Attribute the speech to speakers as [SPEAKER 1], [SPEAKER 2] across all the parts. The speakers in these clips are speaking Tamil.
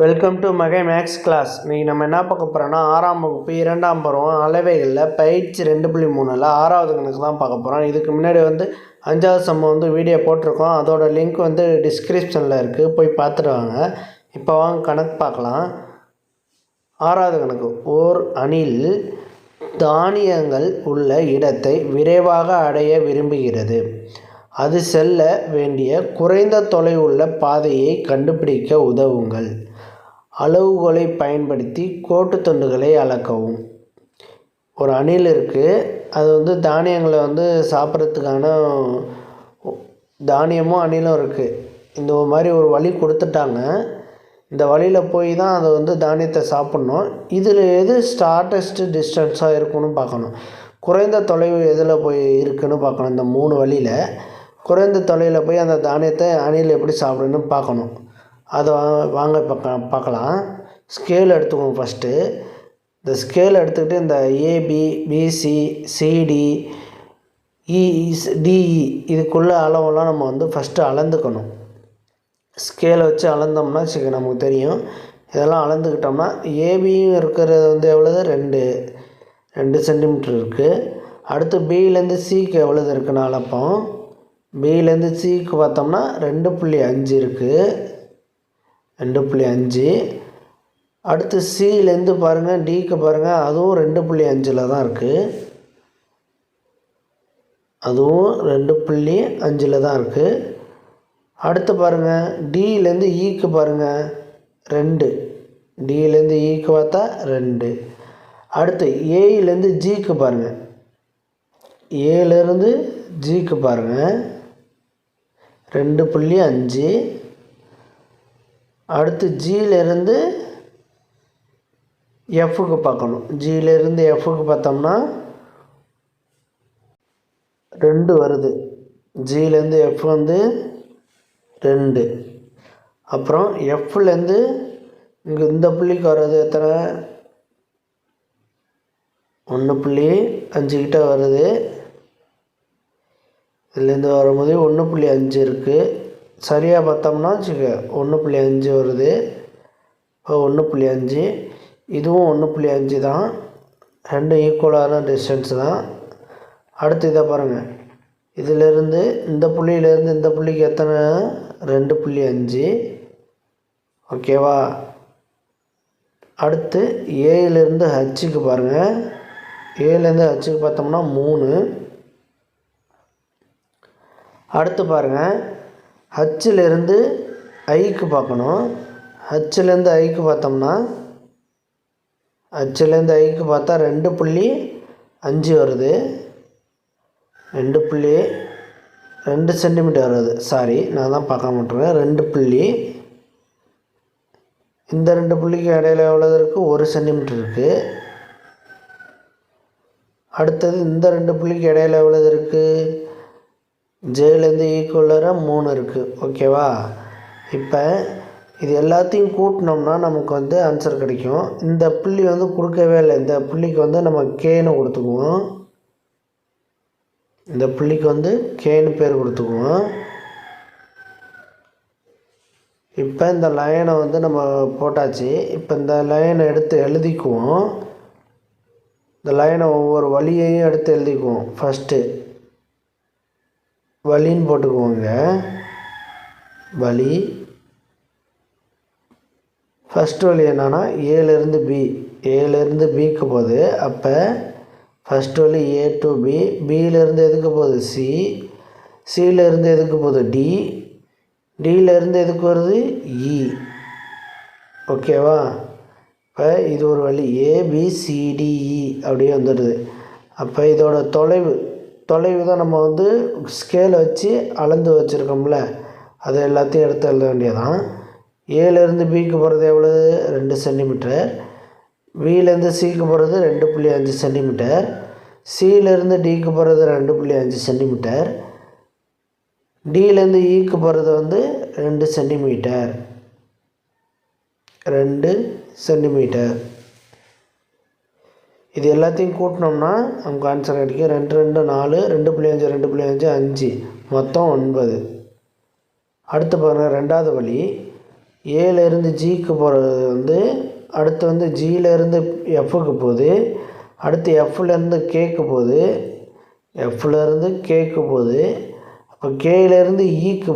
[SPEAKER 1] Welcome to Magai maths class. இன்றைக்கி நம்ம என்ன பார்க்க போகிறோன்னா 6ஆம் வகுப்பு 2ஆம் பருவம் அளவைகளில் பயிற்சி 2.3ல் 6வது கணக்கு தான் பார்க்க போகிறோம். இதுக்கு முன்னாடி 5வது சம்ம வீடியோ போட்டிருக்கோம். அதோட லிங்க் டிஸ்கிரிப்ஷனில் இருக்குது, போய் பார்த்துட்டு வாங்க. இப்போ வாங்க கணக்கு பார்க்கலாம். 6வது கணக்கு. ஓர் அணில் தானியங்கள் உள்ள இடத்தை விரைவாக அடைய விரும்புகிறது. அது செல்ல வேண்டிய குறைந்த தொலைவுள்ள பாதையை கண்டுபிடிக்க உதவுங்கள். அளவுகோலை பயன்படுத்தி கோட்டு துண்டுகளை அளக்கவும். ஒரு அணில் இருக்குது, அது தானியங்களை சாப்பிட்றதுக்கான தானியமும் அணிலும் இருக்குது. இந்த மாதிரி ஒரு வழி கொடுத்துட்டாங்க. இந்த வழியில் போய் தான் அதை தானியத்தை சாப்பிட்ணும். இதில் எது ஷார்ட்டஸ்ட் டிஸ்டன்ஸாக இருக்குன்னு பார்க்கணும். குறைந்த தொலைவு எதில் போய் இருக்குன்னு பார்க்கணும். இந்த 3 வழியில் குறைந்த தொலைவில் போய் அந்த தானியத்தை அணில் எப்படி சாப்பிடணுன்னு பார்க்கணும். அதை வாங்க பார்க்கலாம். ஸ்கேல் எடுத்துக்கோங்க. ஃபஸ்ட்டு இந்த ஸ்கேல் எடுத்துக்கிட்டு இந்த ஏபி, பிசி, சிடி, டிஇ இதுக்குள்ளே அளவெல்லாம் நம்ம ஃபஸ்ட்டு அளந்துக்கணும். ஸ்கேலை வச்சு அளந்தோம்னா நமக்கு தெரியும். இதெல்லாம் அளந்துக்கிட்டோம்னா ஏபியும் இருக்கிறது எவ்வளவு 2 சென்டிமீட்டர் இருக்குது. அடுத்து பியிலேருந்து சிக்கு எவ்வளவு இருக்குன்னு அளப்போம். பியிலேருந்து சிக்கு பார்த்தோம்னா 2.5 இருக்குது. 2.5. அடுத்து சிலேருந்து பாருங்கள், டிக்கு பாருங்கள், அதுவும் 2.5 தான் இருக்குது. அதுவும் 2.5 தான் இருக்குது. அடுத்து பாருங்கள், டியிலேருந்து ஈக்கு பாருங்கள் 2. டியிலேருந்து ஈக்கு பார்த்தா 2. அடுத்து ஏயிலேருந்து ஜிக்கு பாருங்கள். ஏலேருந்து ஜிக்கு பாருங்கள் 2.5. அடுத்து ஜியிலேருந்து எஃப்க்கு பார்க்கணும். ஜியிலேருந்து எஃப்க்கு பார்த்தோம்னா 2 வருது. ஜியிலேருந்து எஃப் 2. அப்புறம் எஃப்லேருந்து இங்கே இந்த புள்ளிக்கு வர்றது எத்தனை? 1.5 கிட்ட வருது. இதுலேருந்து வரும்போது 1.5 இருக்குது. சரியாக பார்த்தோம்னா 1.5 வருது. இப்போ 1.5, இதுவும் 1.5 தான். 2 ஈக்குவலான டிஸ்டன்ஸ் தான். அடுத்து இதை பாருங்கள். இதிலேருந்து இந்த புள்ளியிலேருந்து இந்த புள்ளிக்கு எத்தனை? 2.5. ஓகேவா? அடுத்து ஏலேருந்து ஹச்சுக்கு பாருங்கள். ஏலேருந்து ஹச்சுக்கு பார்த்தோம்னா 3. அடுத்து பாருங்கள், ஹச்சிலேருந்து ஐக்கு பார்க்கணும். ஹச்சிலேருந்து ஐக்கு பார்த்தோம்னா ஹச்சிலேருந்து ஐக்கு பார்த்தா 2.5 வருது. 2 சென்டிமீட்டர் வருது. சாரி, நான் தான் பார்க்க மாட்டேறேன். 2 இந்த 2 புள்ளிக்கு இடையில எவ்வளோ இருக்குது? 1 சென்டிமீட்டர் இருக்குது. அடுத்தது இந்த 2 புள்ளிக்கு இடையில எவ்வளோ இருக்குது? ஜேலேருந்து ஈக்குவலராக 3 இருக்குது. ஓகேவா? இப்போ இது எல்லாத்தையும் கூட்டினோம்னா நமக்கு ஆன்சர் கிடைக்கும். இந்த புள்ளி கொடுக்கவே இல்லை. இந்த புள்ளிக்கு நம்ம கேன்னு கொடுத்துக்குவோம். இந்த புள்ளிக்கு கேன்னு பேர் கொடுத்துக்குவோம். இப்போ இந்த லைனை நம்ம போட்டாச்சு. இப்போ இந்த லைனை எடுத்து எழுதிக்குவோம். இந்த லைனை ஒவ்வொரு வழியையும் எடுத்து எழுதிக்குவோம். ஃபஸ்ட்டு வழின்னு போட்டுக்குவோங்க. வழி ஃபஸ்ட்டு வழி என்னன்னா ஏலேருந்து பி. ஏலேருந்து பிக்கு போகுது. அப்போ ஃபஸ்ட்டு வழி ஏ டு பி. பியிலேருந்து எதுக்கு போகுது? சி. சியிலேருந்து எதுக்கு போகுது? டி. டியிலேருந்து எதுக்கு வருது? இ. ஓகேவா? இப்போ இது ஒரு வழி ஏபிசிடிஇ அப்படியே வந்துடுது. அப்போ இதோட தொலைவு தான் நம்ம ஸ்கேலை வச்சு அளந்து வச்சுருக்கோம்ல, அதை எல்லாத்தையும் எடுத்து எழுத வேண்டியதான். ஏலேருந்து பிக்கு போகிறது எவ்வளவு? 2 சென்டிமீட்டர். பியிலேருந்து சிக்கு போகிறது 2.5 சென்டிமீட்டர். சியிலேருந்து டிக்கு போகிறது 2.5 சென்டிமீட்டர். டியிலேருந்து ஈக்கு போகிறது 2 சென்டிமீட்டர். 2 சென்டிமீட்டர். இது எல்லாத்தையும் கூட்டினோம்னா நமக்கு ஆன்சர் கிடைக்கும். 2 2 4, 2.5 2.5 5, மொத்தம் 9. அடுத்து பாருங்கள், 2வது வழி. ஏலேருந்து ஜிக்கு போகிறது வந்து அடுத்து வந்து ஜியிலேருந்து எஃப்க்கு போகுது, அடுத்து எஃப்லேருந்து கேக்கு போகுது, எஃப்லேருந்து கேக்கு போகுது, அப்போ கேலேருந்து ஈக்கு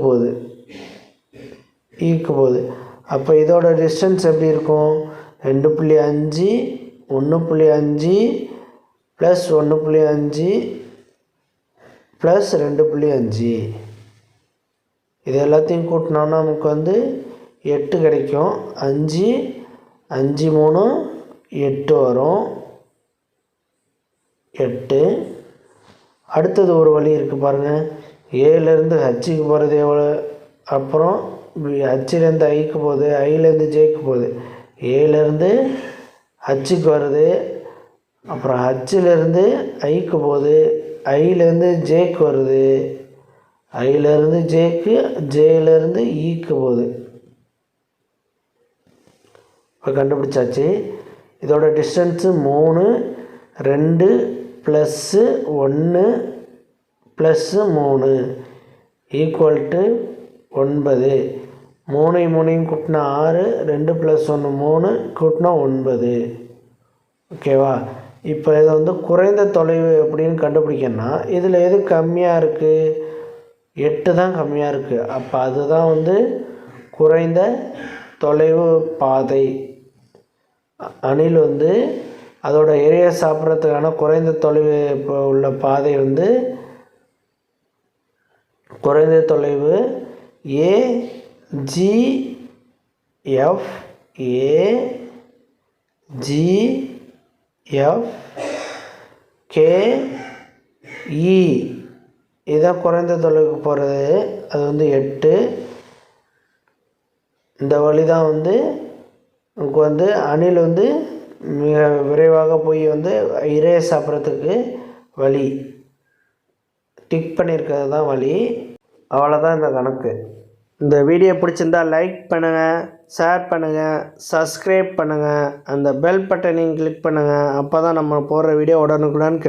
[SPEAKER 1] போகுது, அப்போ இதோட டிஸ்டன்ஸ் எப்படி இருக்கும்? 2.5 1.5 ப்ளஸ் 1.5 ப்ளஸ் 2.5. இது எல்லாத்தையும் கூட்டினோன்னா நமக்கு வந்து 8 கிடைக்கும். 5 5 3 8 வரும், 8. அடுத்தது ஒரு வழி இருக்குது பாருங்கள். ஏலேருந்து ஹச்சுக்கு போகிறது எவ்வளோ, அப்புறம் ஹச்சிலேருந்து ஐக்கு போகுது, ஐலேருந்து ஜேக்கு போகுது. ஏலேருந்து ஹச்சுக்கு வருது, அப்புறம் ஹச்சிலேருந்து ஐக்கு போகுது, ஐலேருந்து ஜேக்கு வருது, ஐலேருந்து ஜேக்கு, ஜேலேருந்து ஈக்கு போகுது. இப்போ கண்டுபிடிச்சாச்சு. இதோட distance 3 2 plus 1 plus 3 equal to 9. 3 3 கூட்டினா 6, 2 + 1 3 கூட்டினா 9. ஓகேவா? இப்போ இதை வந்து குறைந்த தொலைவு அப்படின்னு கண்டுபிடிக்கணும்னா இதில் எது கம்மியாக இருக்குது? 8 தான் கம்மியாக இருக்குது. அப்போ அதுதான் வந்து குறைந்த தொலைவு பாதை. அணில் வந்து அதோட இரையை சாப்பிட்றதுக்கான குறைந்த தொலைவு இப்போ உள்ள பாதை வந்து குறைந்த தொலைவு AGF KE. இதுதான் குறைந்த தொலைவுக்கு போகிறது. அது வந்து 8. இந்த வழி தான் வந்து நமக்கு வந்து அணில் வந்து மிக விரைவாக போய் வந்து இரையை சாப்பிட்றதுக்கு வழி. டிக் பண்ணியிருக்கிறது தான் வழி. அவ்வளோதான் இந்த கணக்கு. இந்த வீடியோ பிடிச்சிருந்தால் லைக் பண்ணுங்கள், ஷேர் பண்ணுங்கள், சப்ஸ்கிரைப் பண்ணுங்கள், அந்த பெல் பட்டனையும் கிளிக் பண்ணுங்கள். அப்போ தான் நம்ம போடுற வீடியோ உடனுக்குடன்